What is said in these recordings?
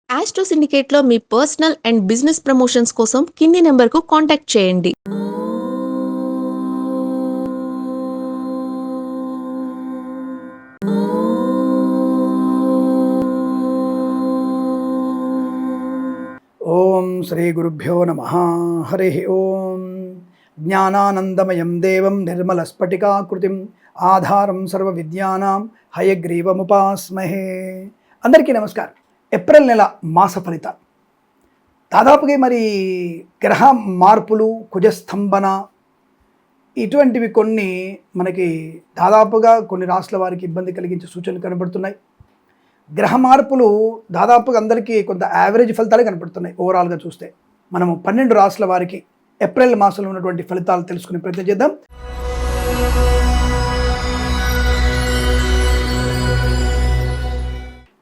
Astro సిండికేట్లో మీ personal and business promotions కోసం కింది నెంబర్కు కాంటాక్ట్ చేయండి. ఓం శ్రీ గురుభ్యో నమ. హరి ఓం. జ్ఞానానందమయం దేవం నిర్మలస్ఫటికాకృతిం ఆధారం సర్వ విద్యానాం హయగ్రీవముపాస్మహే. అందరికీ నమస్కారం. ఏప్రిల్ నెల మాస ఫలితాలు దాదాపుగా మరి గ్రహ మార్పులు, కుజస్తంభన ఇటువంటివి కొన్ని మనకి దాదాపుగా కొన్ని రాష్ట్రాల వారికి ఇబ్బంది కలిగించే సూచనలు కనబడుతున్నాయి. గ్రహ మార్పులు దాదాపుగా అందరికీ కొంత యావరేజ్ ఫలితాలే కనపడుతున్నాయి. ఓవరాల్గా చూస్తే మనము 12 రాశుల వారికి ఏప్రిల్ మాసంలో ఉన్నటువంటి ఫలితాలు తెలుసుకునే ప్రయత్నం చేద్దాం.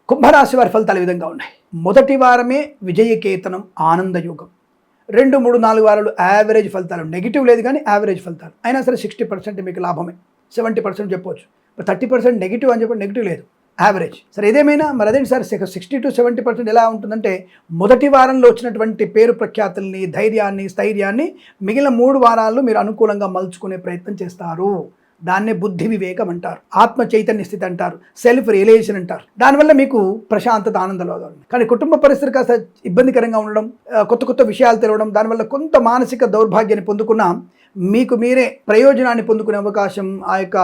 కుంభరాశి వారి ఫలితాలు ఈ విధంగా ఉన్నాయి. మొదటి వారమే విజయకేతనం, ఆనందయోగం. 2, 3, 4 వారాలు యావరేజ్ ఫలితాలు, నెగిటివ్ లేదు కానీ యావరేజ్ ఫలితాలు. అయినా సరే 60% మీకు లాభమే, 70% చెప్పవచ్చు. 30% నెగిటివ్ అని చెప్పి నెగిటివ్ లేదు, యావరేజ్. సరే ఏదేమైనా మరి అదేంటి సార్ 60 to 70% ఎలా ఉంటుందంటే, మొదటి వారంలో వచ్చినటువంటి పేరు ప్రఖ్యాతుల్ని, ధైర్యాన్ని, స్థైర్యాన్ని మిగిలిన 3 వారాల్లో మీరు అనుకూలంగా మలుచుకునే ప్రయత్నం చేస్తారు. దాన్నే బుద్ధి వివేకం అంటారు, ఆత్మ చైతన్య స్థితి అంటారు, సెల్ఫ్ రియలైజేషన్ అంటారు. దానివల్ల మీకు ప్రశాంతత, ఆనందంలో ఉంది. కానీ కుటుంబ పరిస్థితి కాస్త ఇబ్బందికరంగా ఉండడం, కొత్త కొత్త విషయాలు తెలవడం, దానివల్ల కొంత మానసిక దౌర్భాగ్యాన్ని పొందుకున్న మీకు మీరే ప్రయోజనాన్ని పొందుకునే అవకాశం, ఆ యొక్క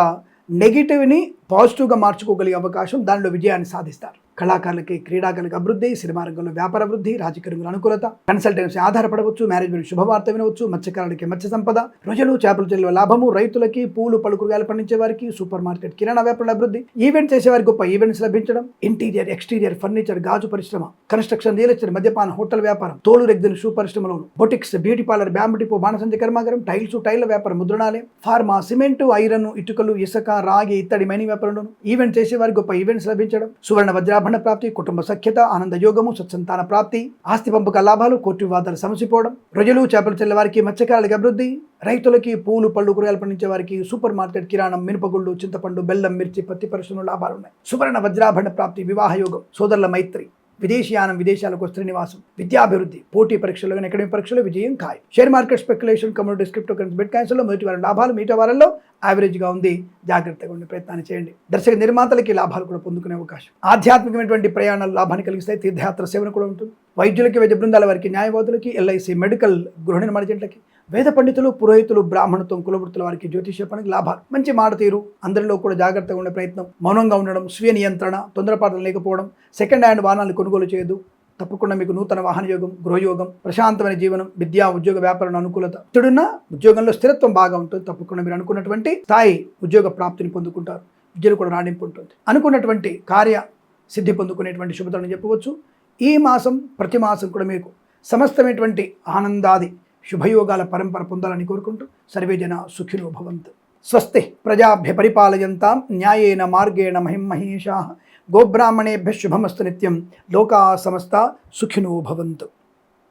నెగిటివ్ని పాజిటివ్గా మార్చుకోగలిగే అవకాశం, దానిలో విజయాన్ని సాధిస్తారు. కళాకారులకి, క్రీడాకారులకు అభివృద్ధి, సినిమా రంగంలో వ్యాపార అభివృద్ధి, రాజకీయ రంగంలో అనుకూలత, కన్సల్టెన్సీ ఆధారపడవచ్చు, మ్యారేజ్ మీద శుభవార్త వినవచ్చు, మత్స్యకారులకి మత్స్య సంపద, ప్రజలు చేపల చెల్లువ లాభము, రైతులకి, పూలు పలు కూరగాయలు పండించే వారికి, సూపర్ మార్కెట్, కిరాణా వ్యాపారాల అభివృద్ధి, ఈవెంట్ చేసేవారికి గొప్ప ఈవెంట్స్ లభించడం, ఇంటీరియర్, ఎక్స్టీరియర్, ఫర్నిచర్, గాజు పరిశ్రమ, కన్స్ట్రక్షన్, రియల్ ఎస్టేట్, మద్యపాన, హోటల్ వ్యాపారం, తోలు రెగ్దిన షూ పరిశ్రమలోను, boutiques, beauty parlour, bamboo depot, బాణసంచ కర్మాగారం, టైల్స్, టైల్ వ్యాపారం, ముద్రణాలయం, ఫార్మా, సిమెంటు, ఐరన్, ఇటుకలు, ఇసుక, రాగి ఇత్తడి మైనింగ్ వ్యాపారంలోను, ఈవెంట్ చేసేవారికి గొప్ప ఈవెంట్స్ లభించడం, సువర్ణ వజ్రాభరణ ప్రాప్తి, కుటుంబ సఖ్యత, ఆనంద యోగము, సత్సంతాన ప్రాప్తి, ఆస్తి పంపక లాభాలు, కోర్టు వివాదాలు సమసిపోవడం, రొజలు చేపలు చెల్లె వారికి, మత్స్యకారులకి అభివృద్ధి, రైతులకి, పూలు పళ్ళు కూరగాయలు పండించే వారికి, సూపర్ మార్కెట్, కిరాణం, మినపగుళ్ళు, చింతపండు, బెల్లం, మిర్చి, పత్తి పరిశ్రమలో లాభాలు ఉన్నాయి. సువర్ణ వజ్రాభరణ ప్రాప్తి, వివాహ యోగం, సోదరుల మైత్రి, విదేశీయానం, విదేశాలకు వస్త్ర నివాసం, విద్యాభివృద్ధి, పోటీ పరీక్షలు కానీ అకాడమిక్ పరీక్షలు విజయం ఖాయం. Share market speculation, community, crypto currency, bit కాయిన్స్లో మొదటి వారం లాభాలు, మిగతా వారంలో యావరేజ్గా ఉంది. జాగ్రత్తగా ఉండే ప్రయత్నాన్ని చేయండి. దర్శక నిర్మాతలకి లాభాలు కూడా పొందుకునే అవకాశం. ఆధ్యాత్మికమైనటువంటి ప్రయాణాలు లాభాన్ని కలిగిస్తాయి. తీర్థయాత్ర సేవన కూడా ఉంటుంది. వైద్యులకి, వైద్య బృందాల వారికి, న్యాయవాదులకి, ఎల్ఐసి, మెడికల్, గృహ నిర్మాణ జంటలకి, వేద పండితులు, పురోహితులు, బ్రాహ్మణత్వం, కులవృత్తుల వారికి, జ్యోతిష పనికి లాభాలు. మంచి మాట తీరు, అందరిలో కూడా జాగ్రత్తగా ఉండే ప్రయత్నం, మౌనంగా ఉండడం, స్వీయ నియంత్రణ, తొందరపాట్లు లేకపోవడం, సెకండ్ హ్యాండ్ వాహనాలను కొనుగోలు చేయదు. తప్పకుండా మీకు నూతన వాహన యోగం, గృహయోగం, ప్రశాంతమైన జీవనం, విద్యా, ఉద్యోగ, వ్యాపారం అనుకూలత. ఇప్పుడున్న ఉద్యోగంలో స్థిరత్వం బాగా ఉంటుంది. తప్పకుండా మీరు అనుకున్నటువంటి స్థాయి ఉద్యోగ ప్రాప్తిని పొందుకుంటారు. విద్యలు కూడా రాణింపు ఉంటుంది. అనుకున్నటువంటి కార్య సిద్ధి పొందుకునేటువంటి శుభతను చెప్పవచ్చు. ఈ మాసం, ప్రతి మాసం కూడా మీకు సమస్తమైనటువంటి ఆనందాది శుభయోగాల పరంపర పొందాలని కోరుకుంటూ సర్వే జన సుఖినో భవంతు. స్వస్తి ప్రజాభ్య పరిపాలయంతాం న్యాయేన మార్గేణ మహిం మహేషాః. గోబ్రాహ్మణేభ్యః శుభమస్తు నిత్యం. లోకా సమస్తా సుఖినో భవంతు.